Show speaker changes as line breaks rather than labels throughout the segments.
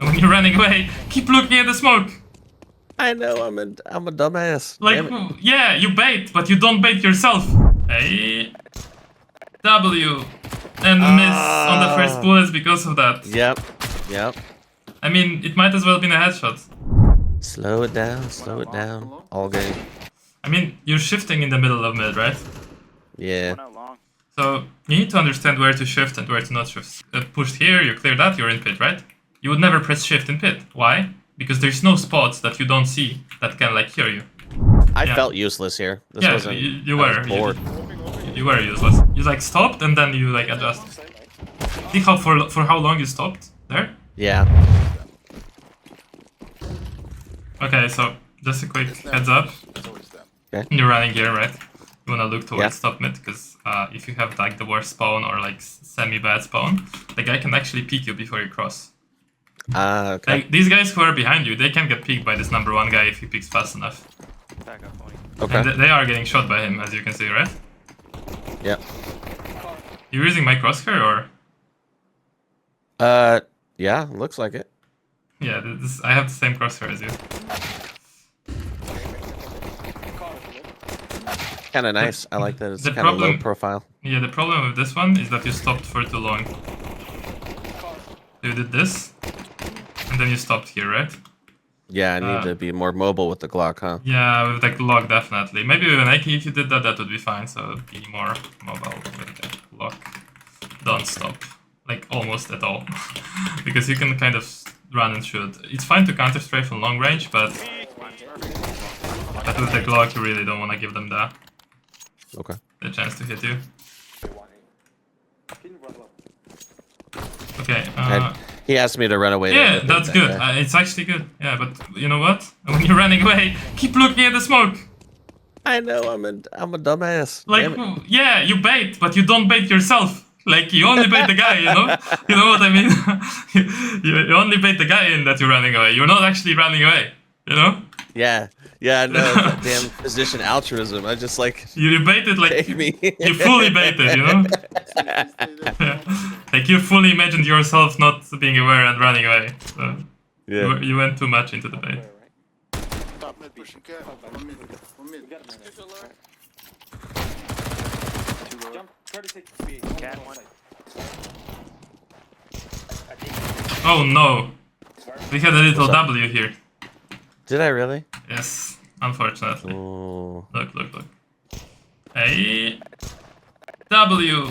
And when you're running away, keep looking at the smoke.
I know, I'm a dumbass.
Like, yeah, you bait, but you don't bait yourself. A W and miss on the first bullets because of that.
Yep.
I mean, it might as well have been a headshot.
Slow it down. All game.
I mean, you're shifting in the middle of mid, right?
Yeah.
So you need to understand where to shift and where to not shift. Pushed here, you clear that, you're in pit, right? You would never press shift in pit. Why? Because there's no spots that you don't see that can like hear you.
I felt useless here. This wasn't.
You were. You were useless. You like stopped and then you like adjusted. See how for how long you stopped there?
Yeah.
Okay, so just a quick heads up.
Okay.
You're running here, right? You wanna look towards top mid because if you have like the worst spawn or like semi-bad spawn, the guy can actually peek you before you cross.
Okay.
Like, these guys who are behind you, they can get peeked by this #1 guy if he peeks fast enough.
Okay.
And they are getting shot by him, as you can see, right?
Yep.
You're using my crosshair or?
Yeah, looks like it.
Yeah, I have the same crosshair as you.
Kind of nice. I like that it's kind of low profile.
Yeah, the problem with this one is that you stopped for too long. You did this, and then you stopped here, right?
Yeah, I need to be more mobile with the Glock, huh?
Yeah, with the Glock, definitely. Maybe with an AK, if you did that, that would be fine. So be more mobile with the Glock. Don't stop. Like, almost at all. Because you can kind of run and shoot. It's fine to counter-strafe from long range, but with the Glock, you really don't want to give them the chance to hit you. Okay.
He asked me to run away.
Yeah, that's good. It's actually good. Yeah, but you know what? When you're running away, keep looking at the smoke.
I know, I'm a dumbass.
Like, yeah, you bait, but you don't bait yourself. Like, you only bait the guy, you know? You know what I mean? you only bait the guy in that you're running away. You're not actually running away, you know?
Yeah, no, damn position altruism. I just like...
You baited, like,
take me.
You fully baited, you know? Like, you fully imagined yourself not being aware and running away. So
Yeah.
You went too much into the bait. Oh no! We had a little W here.
Did I really?
Yes, unfortunately.
Ooh.
Look. A W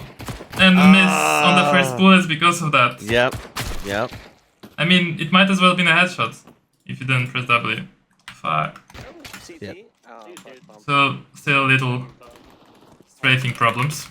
and miss on the first bullets because of that.
Yep.
I mean, it might as well have been a headshot if you didn't press W. Fuck.
Yep.
So, still little strafing problems.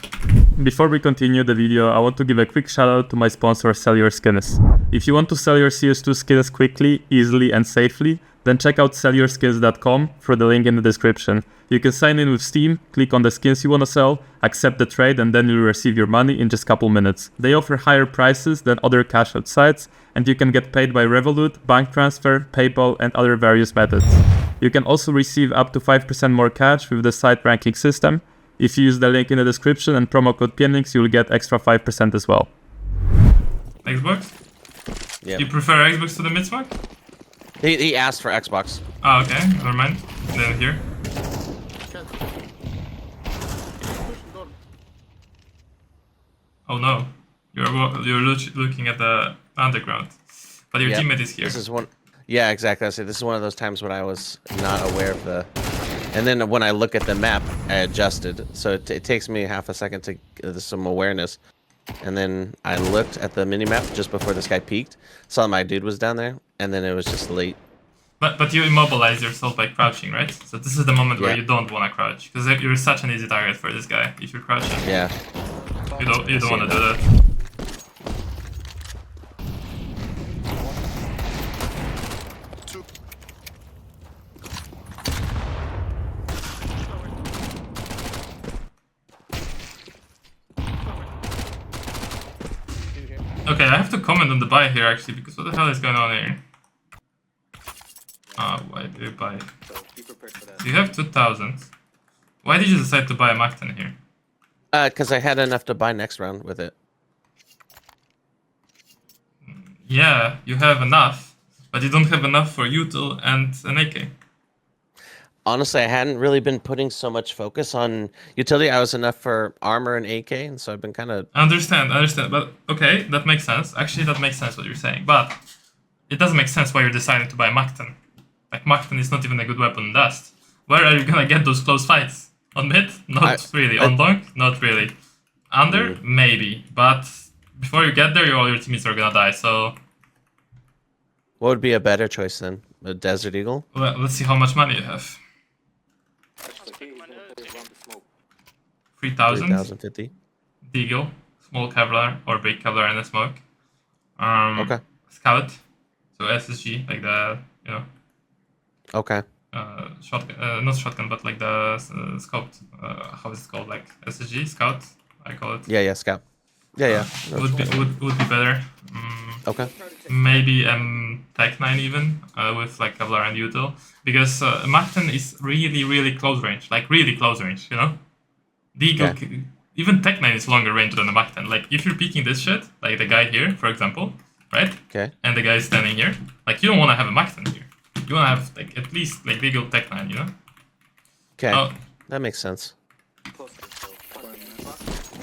Before we continue the video, I want to give a quick shout out to my sponsor Sell Your Skins. If you want to sell your CS2 skins quickly, easily and safely, then check out sellyourskins.com through the link in the description. You can sign in with Steam, click on the skins you want to sell, accept the trade, and then you'll receive your money in just a couple minutes. They offer higher prices than other cash out sites, and you can get paid by Revolut, bank transfer, PayPal, and other various methods. You can also receive up to 5% more cash with the site ranking system. If you use the link in the description and promo code PNX, you'll get extra 5% as well.
Xbox?
Yeah.
You prefer Xbox to the mid-smoke?
He asked for Xbox.
Oh, okay. Never mind. Then here. Oh no. You're looking at the underground. But your teammate is here.
This is one. Yeah, exactly. I say this is one of those times when I was not aware of the. And then when I look at the map, I adjusted. So it takes me half a second to get some awareness. And then I looked at the minimap just before this guy peeked. Saw my dude was down there, and then it was just late.
But you immobilize yourself by crouching, right? So this is the moment where you don't want to crouch, because you're such an easy target for this guy if you're crouching.
Yeah.
You don't want to do that. Okay, I have to comment on the buy here actually, because what the hell is going on here? Why do you buy? You have 2,000. Why did you decide to buy a Mac-10 here?
Because I had enough to buy next round with it.
Yeah, you have enough, but you don't have enough for util and an AK.
Honestly, I hadn't really been putting so much focus on utility. I was enough for armor and AK, and so I've been kind of.
I understand, but okay, that makes sense. Actually, that makes sense what you're saying, but it doesn't make sense why you're deciding to buy Macton. Like, Macton is not even a good weapon in Dust. Where are you gonna get those close fights? On mid? Not really. On long? Not really. Under? Maybe. But before you get there, all your teammates are gonna die, so...
What would be a better choice then? A Desert Eagle?
Well, let's see how much money you have. 3,000?
3,050.
Deagle, small Kevlar, or big Kevlar in a smoke.
Okay.
Scout, so SSG, like the, you know...
Okay.
Shotgun, not shotgun, but like the scout. How is it called? Like SSG scout, I call it.
Yeah, Scout. Yeah.
Would be better.
Okay.
Maybe Tech 9 even with like Kevlar and util, because Macton is really close range, like really close range. You know, Deagle, even Tech 9 is longer range than the Macton. Like if you're peeking this shit, like the guy here, for example, right?
Okay.
And the guy standing here, like you don't want to have a Macton here. You want to have like at least like Deagle Tech 9, you know?
Okay. That makes sense.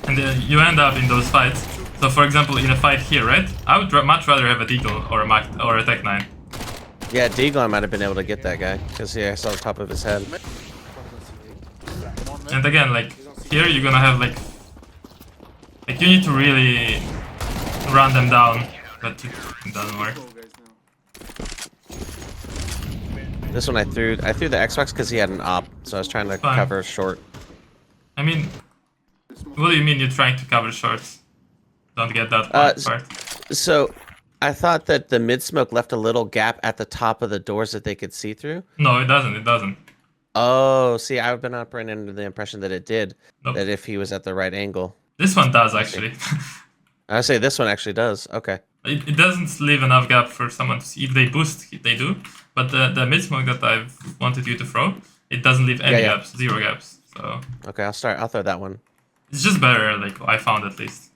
And you end up in those fights. So for example, in a fight here, right? I would much rather have a Deagle or a Tech 9.
Yeah, Deagle, I might have been able to get that guy because I saw the top of his head.
And again, like here, you're gonna have like you need to really run them down, but it doesn't work.
This one I threw the Xbox because he had an op, so I was trying to cover short.
I mean, what do you mean you're trying to cover shorts? Don't get that part.
So, I thought that the mid smoke left a little gap at the top of the doors that they could see through.
No, it doesn't. It doesn't.
Oh, see, I've been operating under the impression that it did.
Nope.
That if he was at the right angle.
This one does actually.
I say this one actually does. Okay.
It doesn't leave enough gap for someone to see. If they boost, they do. But the mid smoke that I've wanted you to throw, it doesn't leave any gaps, 0 gaps. So.
Okay, I'll throw that one.
It's just better, like I found at least.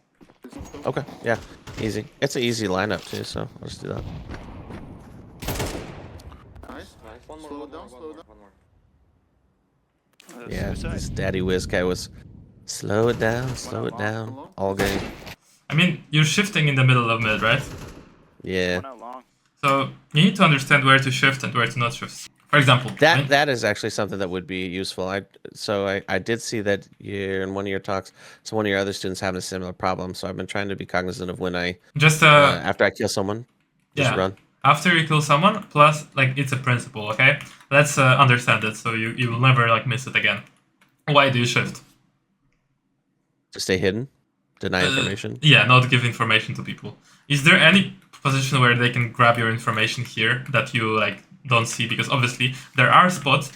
Okay, yeah, easy. It's an easy lineup too, so I'll just do that.
Nice. One more. Slow down. One more.
Yeah, this Daddy Whiz guy was slow it down, all game.
I mean, you're shifting in the middle of mid, right?
Yeah.
So you need to understand where to shift and where to not shift. For example,
that is actually something that would be useful. I did see that in one of your talks, so one of your other students having a similar problem. So I've been trying to be cognizant of when I
just
after I kill someone, just run.
After you kill someone, plus like it's a principle, okay? Let's understand it, so you will never like miss it again. Why do you shift?
To stay hidden, deny information.
Yeah, not give information to people. Is there any position where they can grab your information here that you like don't see? Because obviously there are spots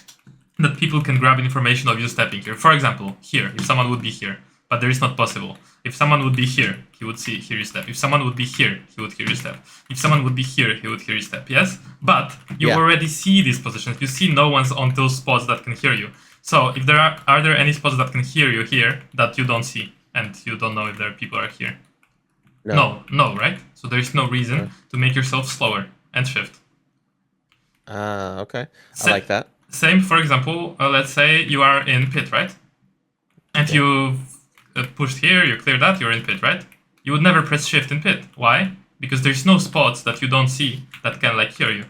that people can grab information of you stepping here. For example, here, if someone would be here, but there is not possible. If someone would be here, he would hear you step. If someone would be here, he would hear you step. If someone would be here, he would hear you step. Yes, but you already see these positions. You see no one's on those spots that can hear you. So if there are there any spots that can hear you here that you don't see and you don't know if there are people are here? No, right? So there is no reason to make yourself slower and shift.
Okay. I like that.
Same, for example, let's say you are in pit, right? And you pushed here, you clear that, you're in pit, right? You would never press shift in pit. Why? Because there's no spots that you don't see that can like hear you.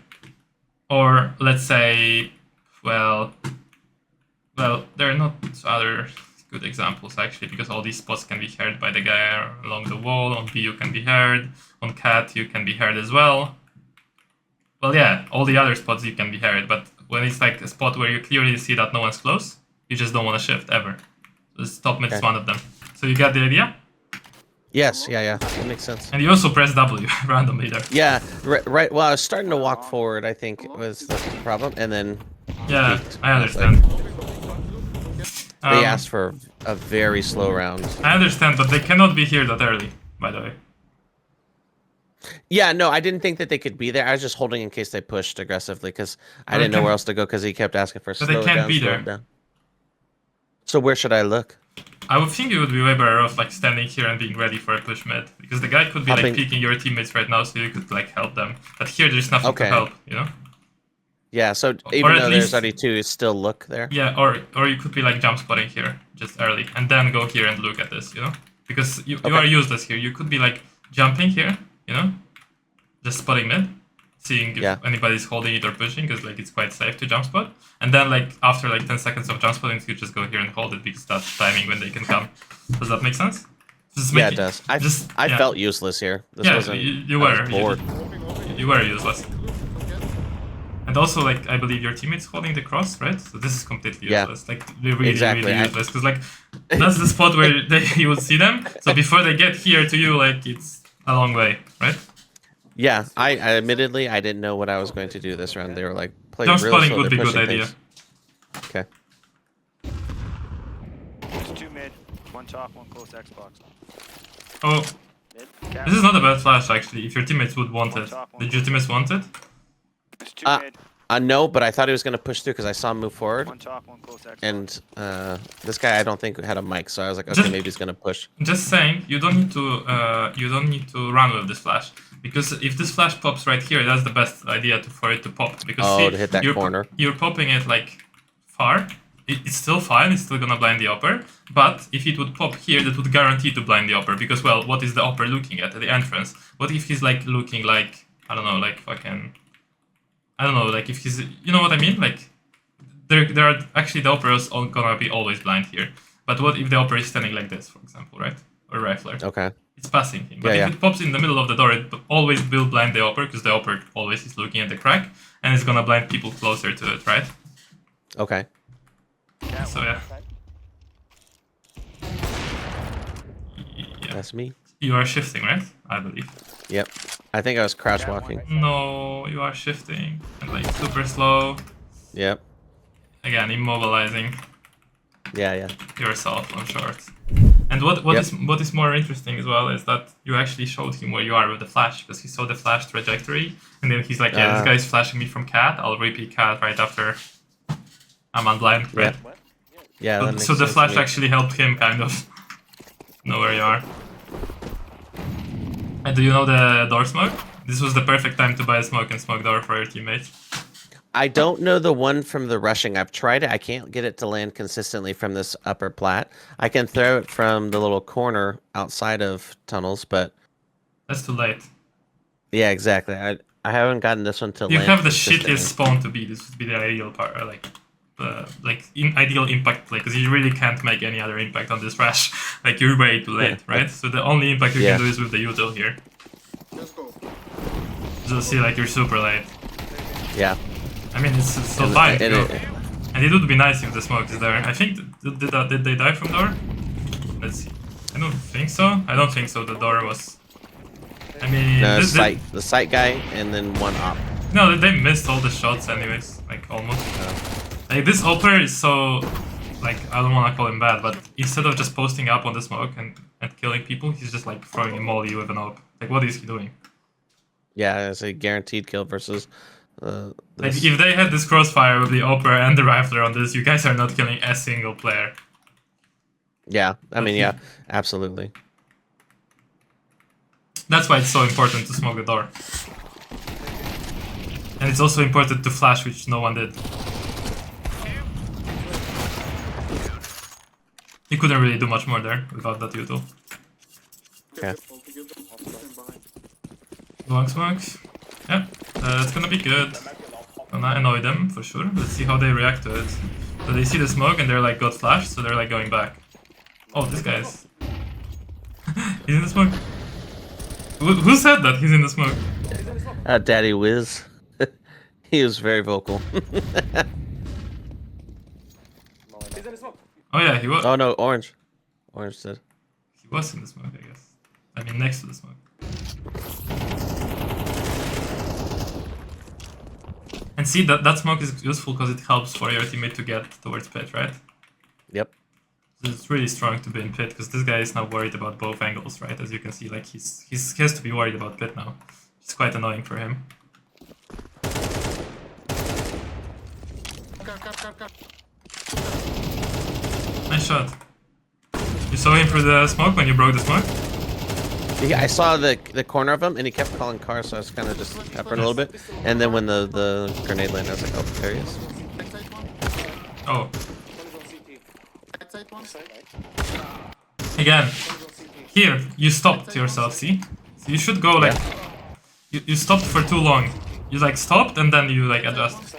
Or let's say, well, there are not other good examples actually, because all these spots can be heard by the guy along the wall. On B you can be heard, on cat you can be heard as well. Well, yeah, all the other spots you can be heard, but when it's like a spot where you clearly see that no one's close, you just don't want to shift ever. So this top mid is one of them. So you got the idea?
Yes, yeah, that makes sense.
And you also press W randomly there.
Yeah, right. Well, I was starting to walk forward, I think was the problem, and then
yeah, I understand.
They asked for a very slow round.
I understand, but they cannot be here that early, by the way.
Yeah, no, I didn't think that they could be there. I was just holding in case they pushed aggressively because I didn't know where else to go because he kept asking for
slow down, slow down.
So where should I look?
I would think you would be way better off like standing here and being ready for a push mid, because the guy could be
Hopping.
like peeking your teammates right now, so you could like help them. But here there's nothing
Okay.
to help, you know?
Yeah, so
Or
even
at
though
least-
there's already two, it's still look there.
Yeah, or you could be like jump spotting here just early, and then go here and look at this, you know? Because you
Okay.
are useless here. You could be like jumping here, you know, just spotting mid, seeing if
Yeah.
anybody's holding it or pushing, because like it's quite safe to jump spot. And then like after like 10 seconds of jump spotting, you just go here and hold it because that's timing when they can come. Does that make sense? Just
Yeah,
make
it does. I
yeah.
felt useless here. This
Yeah,
wasn't.
you
I was
were.
bored.
You were useless. And also, like, I believe your teammate's holding the cross, right? So this is completely
Yeah.
useless. Like, really,
Exactly.
really useless. Because, like, that's the spot where you would see them. So before they get here to you, like, it's a long way, right?
Yeah, I admittedly I didn't know what I was going to do this round. They were like, play
Jump
real
spotting
slow.
would be
They're
a good
pushing
idea.
things. Okay.
There's 2 mid, 1 top, 1 close Xbox.
Oh,
Mid,
this is not a bad flash, actually, if your teammates would want
One
it.
top, one
Did your teammates want it?
There's 2 mid,
No, but I thought he was going to push through because I saw him move forward.
1 top, 1 close Xbox.
And this guy I don't think had a mic, so I was like, okay,
Just-
maybe he's gonna push.
Just saying, you don't need to run with this flash, because if this flash pops right here, that's the best idea for it to pop. Because
Oh,
see,
to hit that corner.
You're popping it like far. It's still fine. It's still gonna blind the upper. But if it would pop here, that would guarantee to blind the upper. Because well, what is the upper looking at the entrance? What if he's like looking like I don't know, like fucking I don't know, like if he's you know what I mean, like. There are actually the upper is gonna be always blind here. But what if the upper is standing like this, for example, right? Or rifler.
Okay.
It's passing him. But
Yeah,
if
yeah.
it pops in the middle of the door, it always will blind the upper because the upper always is looking at the crack, and it's gonna blind people closer to it, right?
Okay.
So yeah. Yeah.
That's me.
You are shifting, right? I believe.
Yep. I think I was crouch walking.
No, you are shifting and like super slow.
Yep.
Again, immobilizing
Yeah.
yourself on short. And what is more interesting as well is that you actually showed him where you are with the flash, because he saw the flash trajectory, and then he's like, yeah, this guy's flashing me from cat, I'll repeat cat right after I'm unblind, right?
Yeah. That makes
So the
sense to
flash
me.
actually helped him kind of know where you are. And do you know the door smoke? This was the perfect time to buy a smoke and smoke door for your teammate.
I don't know the one from the rushing. I've tried it. I can't get it to land consistently from this upper plat. I can throw it from the little corner outside of tunnels, but
That's too late.
yeah, exactly. I haven't gotten this one to
You
land
have the
consistently.
shittiest spawn to be. This would be the ideal part, ideal impact play, because you really can't make any other impact on this rush. Like you're way too late, right? So the only impact you
Yeah.
can do is with the util here.
Let's go.
Just see like you're super late.
Yeah.
I mean, it's still
And-
fine.
and
go.
it-
And it would be nice if the smoke is there. I think did they die from door? Let's see. I don't think so. I don't think so. The door was. I mean,
No, the sight guy, and then one op.
no, they missed all the shots anyways. Like almost. Like this upper is so. Like I don't want to call him bad, but instead of just posting up on the smoke and killing people, he's just like throwing a molly with an op. Like what is he doing?
Yeah, it's a guaranteed kill versus.
Like
This.
if they had this crossfire with the upper and the rifler on this, you guys are not killing a single player.
Yeah, I mean, yeah, absolutely.
That's why it's so important to smoke the door. And it's also important to flash, which no one did. You couldn't really do much more there without that util.
Okay.
Long smokes. Yeah, it's gonna be good. Gonna annoy them for sure. Let's see how they react to it. So they see the smoke and they're like got flashed, so they're like going back. Oh, this guy's. He's in the smoke. Who said that he's in the smoke?
Daddy Wiz. He was very vocal.
Oh yeah, he was.
Oh no, orange. Orange said.
He was in the smoke, I guess. I mean, next to the smoke. And see, that smoke is useful because it helps for your teammate to get towards pit, right?
Yep.
So it's really strong to be in pit because this guy is now worried about both angles, right? As you can see, like he has to be worried about pit now. It's quite annoying for him. Nice shot. You saw him through the smoke when you broke the smoke?
Yeah, I saw the corner of him, and he kept calling cars, so I was kind of just peppering a little bit. And then when the grenade landed, I was like, oh, there he is.
Oh. Again, here, you stopped yourself, see? So you should go like... You stopped for too long. You like stopped and then you like adjust.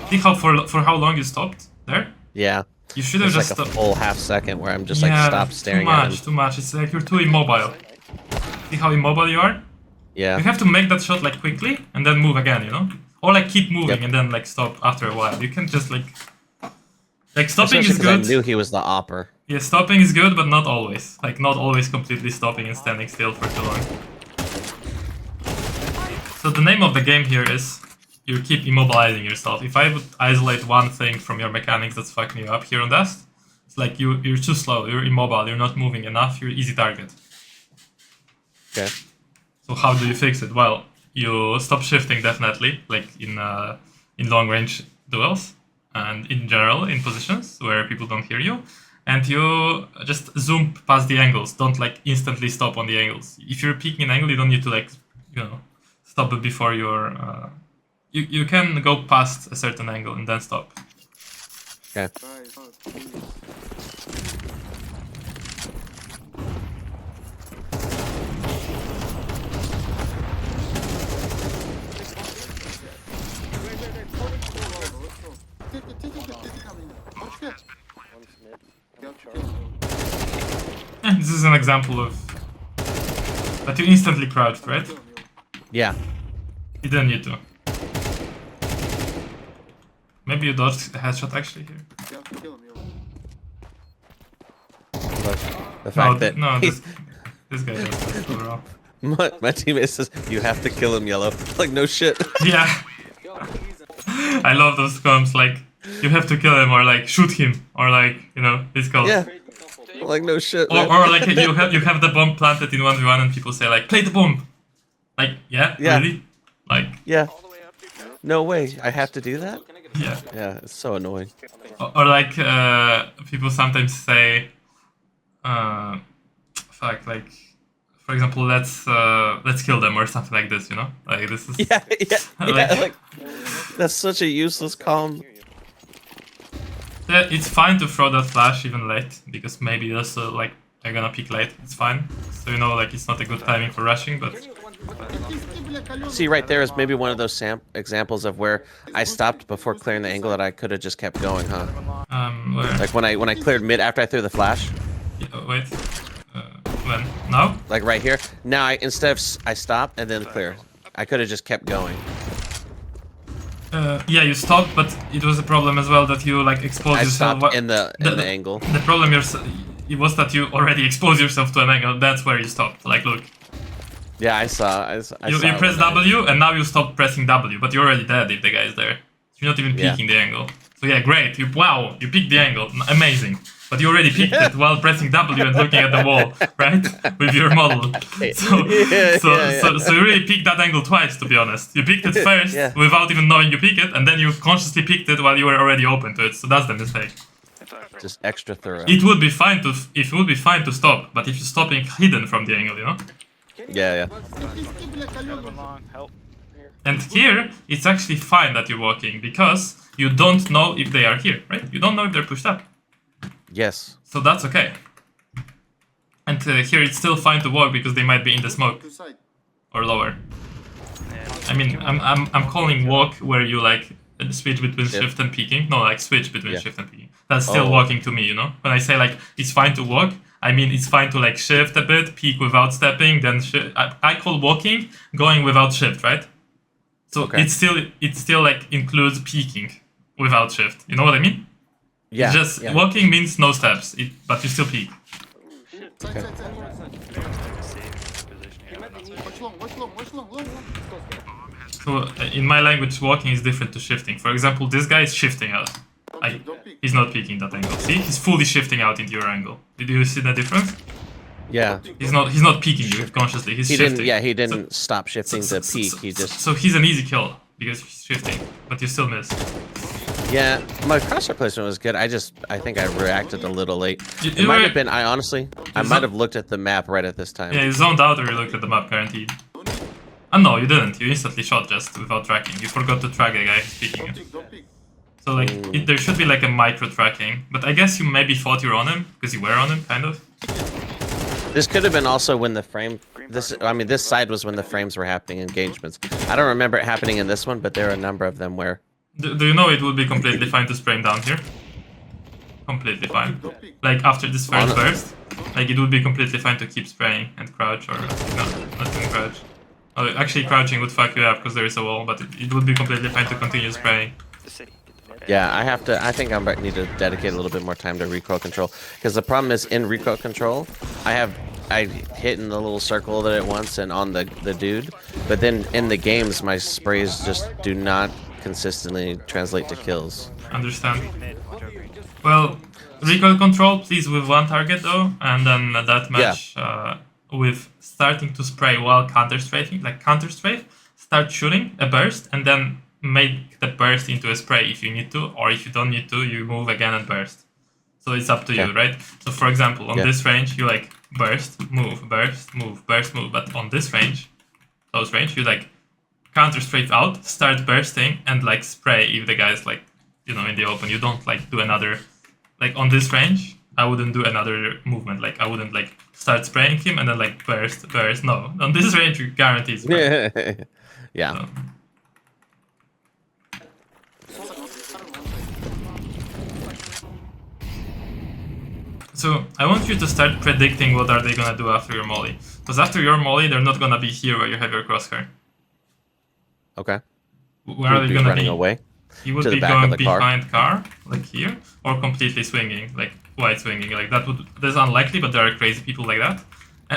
See how for how long you stopped there?
Yeah.
You should have
It's
just
like a
stopped.
full half second where I'm just like stopped staring at him.
Too much. It's like you're too immobile. See how immobile you are?
Yeah.
You have to make that shot like quickly and then move again, you know? Or like keep moving and then like stop after a while. You can just like stopping
Especially
is
'cause
good.
I knew he was the opper.
Yeah, stopping is good, but not always. Like not always completely stopping and standing still for too long. So the name of the game here is you keep immobilizing yourself. If I would isolate one thing from your mechanics that's fucking you up here on Dust, it's like you're too slow, you're immobile, you're not moving enough, you're easy target.
Okay.
So how do you fix it? Well, you stop shifting definitely, like in long range duels and in general in positions where people don't hear you, and you just zoom past the angles. Don't like instantly stop on the angles. If you're peeking an angle, you don't need to like stop it before you're. You can go past a certain angle and then stop.
Okay.
And this is an example of that you instantly crouched, right?
Yeah.
You didn't need to. Maybe you dodged a headshot actually here.
But the fact that
this guy does overall.
my teammate says you have to kill him, Yellow. Like no shit.
Yeah. I love those comms, like you have to kill him or like shoot him or like it's called.
Yeah. Like no shit.
Or like you have the bomb planted in 1v1 and people say like play the bomb. Like yeah. Really? Like
yeah. No way. I have to do that?
Yeah.
Yeah, it's so annoying.
Or like people sometimes say fuck, like for example, let's kill them or something like this, Like this is
like that's such a useless comm.
Yeah, it's fine to throw that flash even late because maybe also like they're gonna peek late. It's fine. So like it's not a good timing for rushing, but
See, right there is maybe one of those examples of where I stopped before clearing the angle that I could have just kept going, huh?
Where?
Like when I cleared mid after I threw the flash.
Wait. When? Now?
Like right here. Now instead of I stop and then clear, I could have just kept going.
Yeah, you stopped, but it was a problem as well that you like exposed
I
yourself.
stopped in the angle.
The problem it was that you already exposed yourself to an angle. That's where you stopped. Like, look.
Yeah, I saw.
You press W and now you stop pressing W, but you're already dead if the guy is there. You're not even peeking the angle. So yeah, great. You peeked the angle. Amazing. But you already peeked it while pressing W and looking at the wall, right? With your model. So you really peeked that angle twice, to be honest. You peeked it first without even knowing you peeked it, and then you consciously peeked it while you were already open to it. So that's the mistake.
Just extra thorough.
It would be fine to stop, but if you're stopping hidden from the angle,
Yeah.
And here, it's actually fine that you're walking, because you don't know if they are here, right? You don't know if they're pushed up.
Yes.
So that's okay. And here it's still fine to walk because they might be in the smoke or lower. I mean, I'm calling walk where you like switch between shift and peeking. No, like switch between shift and peeking. That's still walking to me, When I say like it's fine to walk, I mean it's fine to like shift a bit, peek without stepping, then I call walking going without shift, right? So it still like includes peeking without shift. You know what I mean?
Yeah.
It's just walking means no steps, but you still peek.
Okay.
So in my language, walking is different to shifting. For example, this guy is shifting out. He's not peeking that angle. See, he's fully shifting out into your angle. Did you see the difference?
Yeah.
He's not peeking you consciously. He's shifting.
He didn't stop shifting to peek. He just.
So he's an easy kill. because you're shifting, but you still miss.
Yeah, my crosshair placement was good. I think I reacted a little late. It
You
might
were-
have been. I might have looked at the map right at this time.
Yeah, you zoned out or you looked at the map, guaranteed. No, you didn't. You instantly shot just without tracking. You forgot to track the guy speaking. So like, there should be like a micro tracking, but I guess you maybe thought you were on him because you were on him, kind of.
This could have been also when the frame. This side was when the frames were happening, engagements. I don't remember it happening in this one, but there are a number of them where.
Do you know it would be completely fine to spray him down here? Completely fine. Like after this first burst, like it would be completely fine to keep spraying and crouch, or not even crouch. Oh, actually crouching would fuck you up because there is a wall, but it would be completely fine to continue spraying.
The city.
Yeah, I think I might need to dedicate a little bit more time to recoil control, because the problem is in recoil control, I hit in the little circle that it wants and on the dude, but then in the games my sprays just do not consistently translate to kills.
Understand. Well, recoil control, please with one target though, and then that match with starting to spray while counter-strafing, like counter-strafe, start shooting a burst, and then make the burst into a spray if you need to, or if you don't need to, you move again and burst. So it's up to you, right? So for example, on this range, you like burst, move, burst, move, burst, move, but on this range, close range, you like counter-strafe out, start bursting, and like spray if the guy's like, you know, in the open. You don't like do another, like on this range, I wouldn't do another movement. Like I wouldn't like start spraying him and then like burst, burst. No, on this range you guarantee spray.
Yeah.
So I want you to start predicting what are they gonna do after your molly. Because after your molly, they're not gonna be here where you have your crosshair.
Okay.
Where are they gonna
running
be?
away?
He would
To the
be
back of
going
the car?
behind car, like here, or completely swinging, like wide swinging. Like that's unlikely, but there are crazy people like that.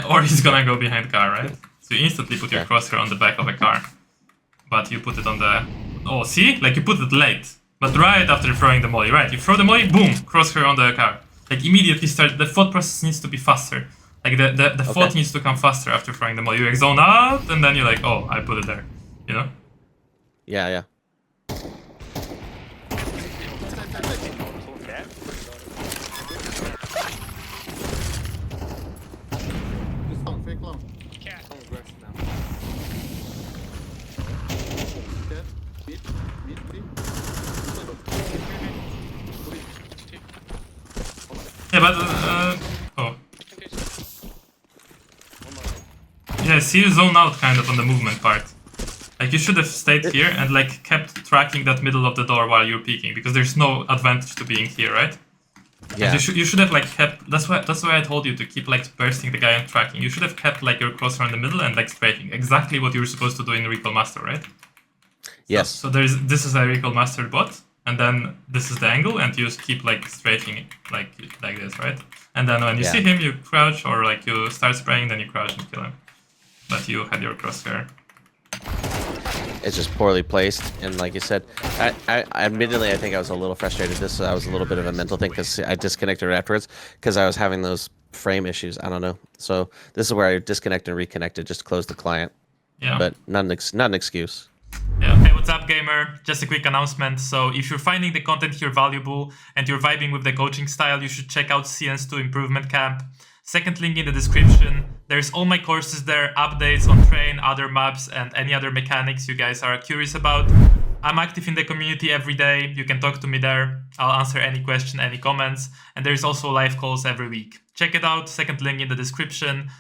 Or he's gonna go behind car, right? So you instantly put your crosshair on the back of a car, but you put it on the. Oh, see? Like you put it late, but right after throwing the molly, right? You throw the molly, boom, crosshair on the car. Like immediately start. The thought process needs to be faster. Like the thought needs to come faster after throwing the molly. You like zone out, and then you're like, oh, I put it there. You know?
Yeah.
Yeah, but oh. Yeah, see you zone out kind of on the movement part. Like you should have stayed here and like kept tracking that middle of the door while you're peeking, because there's no advantage to being here, right?
Yeah.
And you should have like kept. That's why I told you to keep like bursting the guy and tracking. You should have kept like your crosshair in the middle and like strafing. Exactly what you were supposed to do in Recoil Master, right?
Yes.
So this is a Recoil Master bot, and then this is the angle, and you just keep like strafing it like this, right? And then when you see him, you crouch, or like you start spraying, then you crouch and kill him. But you had your crosshair.
It's just poorly placed, and like you said, I admittedly I think I was a little frustrated. That was a little bit of a mental thing because I disconnected afterwards because I was having those frame issues. I don't know. So this is where I disconnected and reconnected just to close the client.
Yeah.
But not an excuse.
Yeah. Hey, what's up, gamer? Just a quick announcement. So if you're finding the content here valuable and you're vibing with the coaching style, you should check out CN's2 Improvement Camp. Second link in the description. There's all my courses there, updates on train, other maps, and any other mechanics you guys are curious about. I'm active in the community every day. You can talk to me there. I'll answer any question, any comments. And there's also live calls every week. Check it out. Second link in the description.